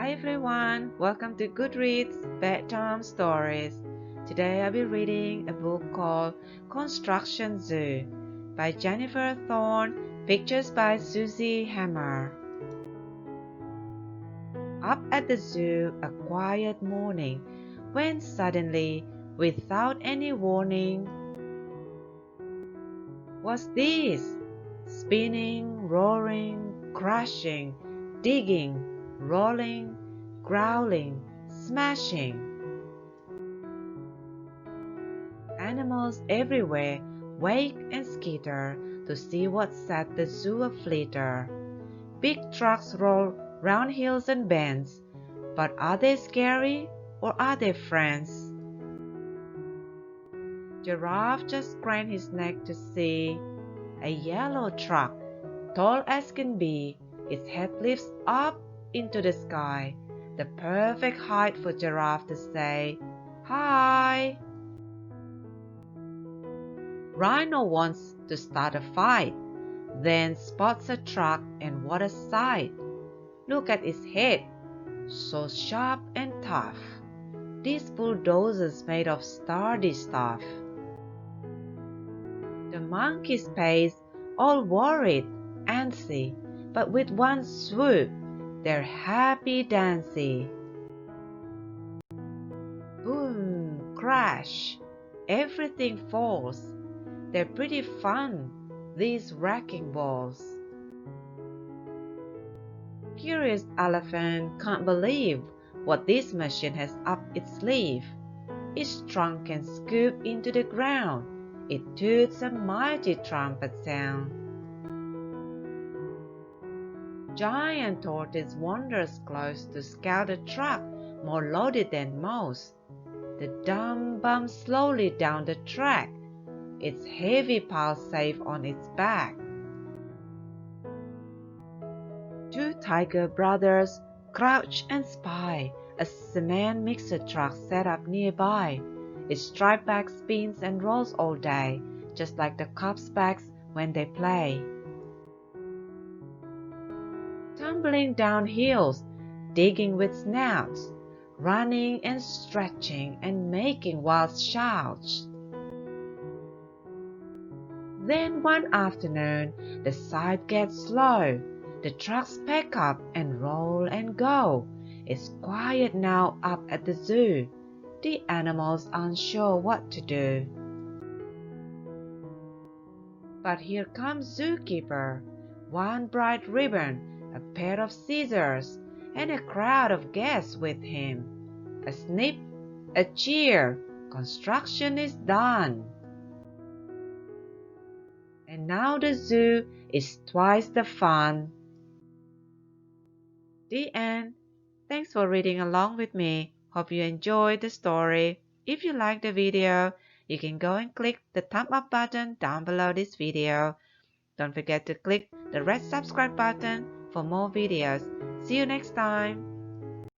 Hi everyone, welcome to Goodreads Bedtime Stories. Today I'll be reading a book called Construction Zoo by Jennifer Thorne, pictures by Susie Hammer. Up at the zoo a quiet morning, when suddenly, without any warning, what's this? Spinning, roaring, crashing, digging, rolling, growling, smashing. Animals everywhere wake and skitter to see what set the zoo aflutter. Big trucks roll round hills and bends, but are they scary or are they friends? Giraffe just craned his neck to see a yellow truck, tall as can be. Its head lifts up into the sky, the perfect height for Giraffe to say, "Hi!" Rhino wants to start a fight, then spots a truck, and what a sight! Look at its head, so sharp and tough. These bulldozers made of sturdy stuff. The monkeys pace, all worried, antsy, but with one swoop, they're happy dancy. Boom, crash, everything falls. They're pretty fun, these wrecking balls. Curious elephant can't believe what this machine has up its sleeve. Its trunk can scoop into the ground. It toots a mighty trumpet sound. Giant tortoise wanders close to scout a truck more loaded than most. The dumb bumps slowly down the track, its heavy pile safe on its back. Two tiger brothers crouch and spy a cement mixer truck set up nearby. Its striped back spins and rolls all day, just like the cubs' backs when they play. Tumbling down hills, digging with snouts, running and stretching and making wild shouts. Then one afternoon, the sight gets slow. The trucks pack up and roll and go. It's quiet now up at the zoo. The animals aren't sure what to do. But here comes zookeeper, one bright ribbon, a pair of scissors, and a crowd of guests with him. A snip, a cheer, construction is done. And now the zoo is twice the fun. The end. Thanks for reading along with me. Hope you enjoyed the story. If you liked the video, you can go and click the thumb up button down below this video. Don't forget to click the red subscribe button for more videos. See you next time.